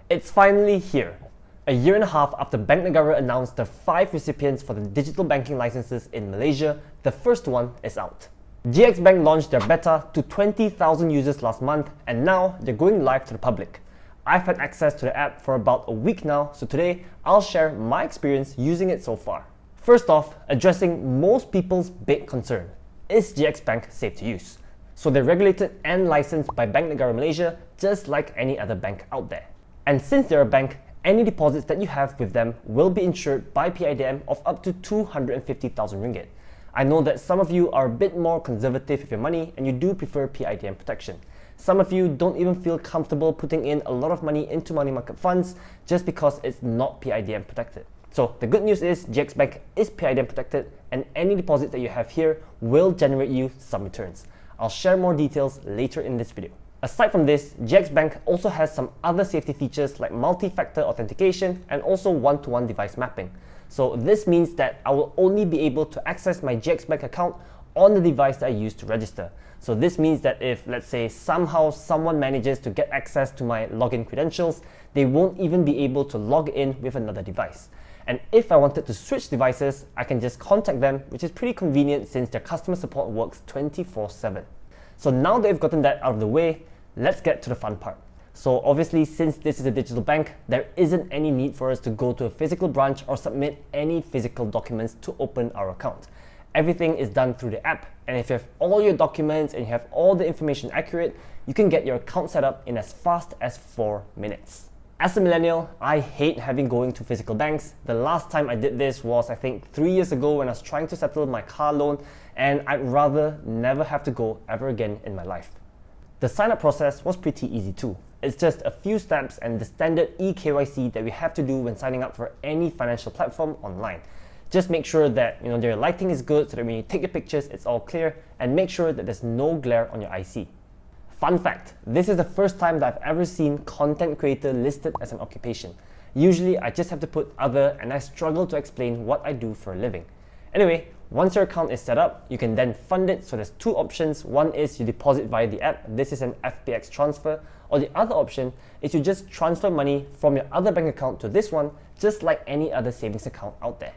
It's finally here. A year and a half after Bank Negara announced the 5 recipients for the digital banking licenses in Malaysia, the first one is out. GXBank launched their beta to 20,000 users last month, and now they're going live to the public. I've had access to the app for about a week now, so today I'll share my experience using it so far. First off, addressing most people's big concern: is GXBank safe to use? So they're regulated and licensed by Bank Negara Malaysia, just like any other bank out there. And since they're a bank, any deposits that you have with them will be insured by PIDM of up to 250,000 ringgit. I know that some of you are a bit more conservative with your money and you do prefer PIDM protection. Some of you don't even feel comfortable putting in a lot of money into money market funds just because it's not PIDM protected. So the good news is GXBank is PIDM protected, and any deposit that you have here will generate you some returns. I'll share more details later in this video. Aside from this, GXBank also has some other safety features like multi-factor authentication and also one-to-one device mapping. So this means that I will only be able to access my GXBank account on the device that I use to register. So this means that if, let's say, somehow someone manages to get access to my login credentials, they won't even be able to log in with another device. And if I wanted to switch devices, I can just contact them, which is pretty convenient since their customer support works 24/7. So now that we've gotten that out of the way, let's get to the fun part. So obviously, since this is a digital bank, there isn't any need for us to go to a physical branch or submit any physical documents to open our account. Everything is done through the app, and if you have all your documents and you have all the information accurate, you can get your account set up in as fast as 4 minutes. As a millennial, I hate having going to physical banks. The last time I did this was, I think, 3 years ago when I was trying to settle my car loan, and I'd rather never have to go ever again in my life. The sign-up process was pretty easy too. It's just a few steps and the standard eKYC that we have to do when signing up for any financial platform online. Just make sure that your lighting is good so that when you take your pictures, it's all clear, and make sure that there's no glare on your IC. Fun fact, this is the first time that I've ever seen content creator listed as an occupation. Usually I just have to put other, and I struggle to explain what I do for a living. Anyway, once your account is set up, you can then fund it. So there's 2 options. One is you deposit via the app. This is an FPX transfer. Or the other option is you just transfer money from your other bank account to this one, just like any other savings account out there.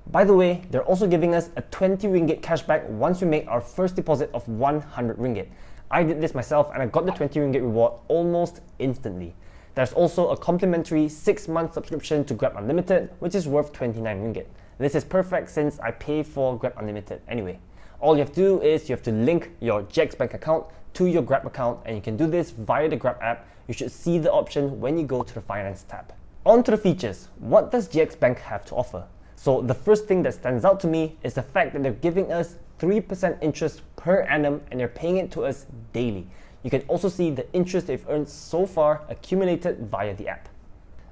By the way, they're also giving us a 20 ringgit cashback once we make our first deposit of 100 ringgit. I did this myself and I got the 20 ringgit reward almost instantly. There's also a complimentary 6-month subscription to Grab Unlimited, which is worth 29 ringgit. This is perfect since I pay for Grab Unlimited anyway. All you have to do is you have to link your GXBank account to your Grab account, and you can do this via the Grab app. You should see the option when you go to the Finance tab. On to the features. What does GXBank have to offer? So the first thing that stands out to me is the fact that they're giving us 3% interest per annum, and they're paying it to us daily. You can also see the interest they've earned so far accumulated via the app.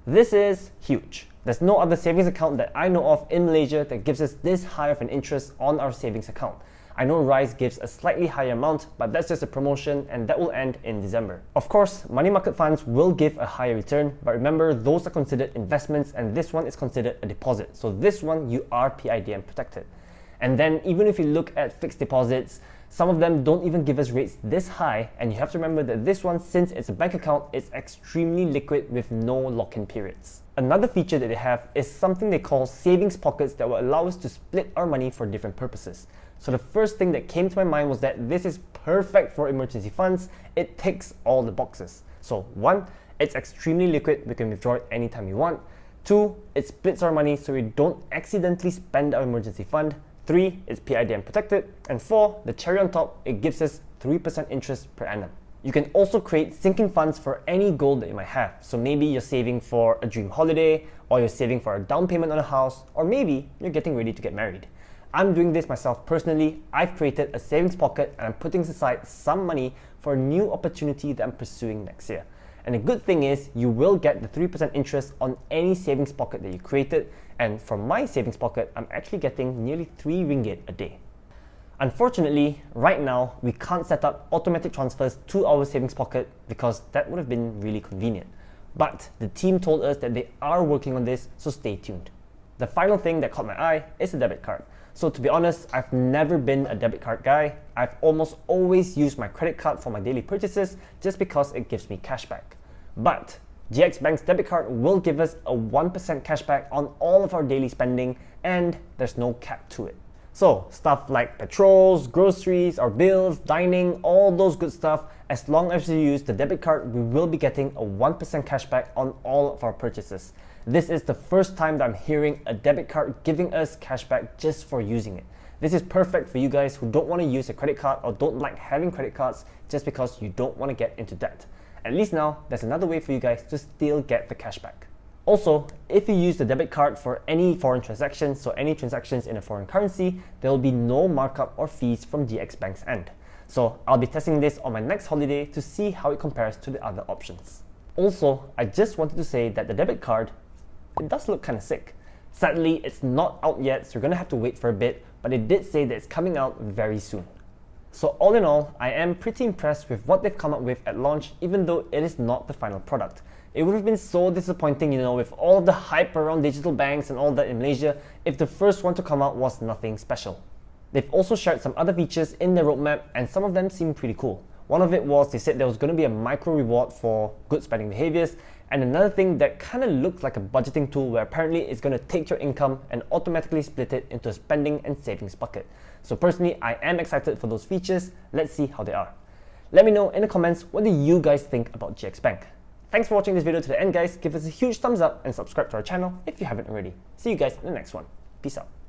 This is huge. There's no other savings account that I know of in Malaysia that gives us this high of an interest on our savings account. I know Rise gives a slightly higher amount, but that's just a promotion and that will end in December. Of course, money market funds will give a higher return, but remember, those are considered investments and this one is considered a deposit. So this one, you are PIDM protected. And then even if you look at fixed deposits, some of them don't even give us rates this high, and you have to remember that this one, since it's a bank account, is extremely liquid with no lock-in periods. Another feature that they have is something they call savings pockets that will allow us to split our money for different purposes. So the first thing that came to my mind was that this is perfect for emergency funds. It ticks all the boxes. So 1, it's extremely liquid, we can withdraw it anytime we want. 2, it splits our money so we don't accidentally spend our emergency fund. 3, it's PIDM protected. And 4, the cherry on top, it gives us 3% interest per annum. You can also create sinking funds for any goal that you might have. So maybe you're saving for a dream holiday, or you're saving for a down payment on a house, or maybe you're getting ready to get married. I'm doing this myself personally. I've created a savings pocket and I'm putting aside some money for a new opportunity that I'm pursuing next year. And the good thing is you will get the 3% interest on any savings pocket that you created. And from my savings pocket, I'm actually getting nearly 3 ringgit a day. Unfortunately, right now, we can't set up automatic transfers to our savings pocket because that would have been really convenient. But the team told us that they are working on this, so stay tuned. The final thing that caught my eye is a debit card. So to be honest, I've never been a debit card guy. I've almost always used my credit card for my daily purchases just because it gives me cashback. But GXBank's debit card will give us a 1% cashback on all of our daily spending, and there's no cap to it. So stuff like petrols, groceries, our bills, dining, all those good stuff, as long as you use the debit card, we will be getting a 1% cashback on all of our purchases. This is the first time that I'm hearing a debit card giving us cashback just for using it. This is perfect for you guys who don't want to use a credit card or don't like having credit cards just because you don't want to get into debt. At least now, there's another way for you guys to still get the cashback. Also, if you use the debit card for any foreign transactions, so any transactions in a foreign currency, there will be no markup or fees from GXBank's end. So I'll be testing this on my next holiday to see how it compares to the other options. Also, I just wanted to say that the debit card, it does look kind of sick. Sadly, it's not out yet, so you're gonna have to wait for a bit, but it did say that it's coming out very soon. So all in all, I am pretty impressed with what they've come up with at launch, even though it is not the final product. It would have been so disappointing, with all of the hype around digital banks and all that in Malaysia, if the first one to come out was nothing special. They've also shared some other features in their roadmap, and some of them seem pretty cool. One of it was they said there was going to be a micro reward for good spending behaviors, and another thing that kind of looks like a budgeting tool where apparently it's going to take your income and automatically split it into a spending and savings bucket. So personally, I am excited for those features. Let's see how they are. Let me know in the comments what do you guys think about GXBank. Thanks for watching this video to the end, guys. Give us a huge thumbs up and subscribe to our channel if you haven't already. See you guys in the next one. Peace out.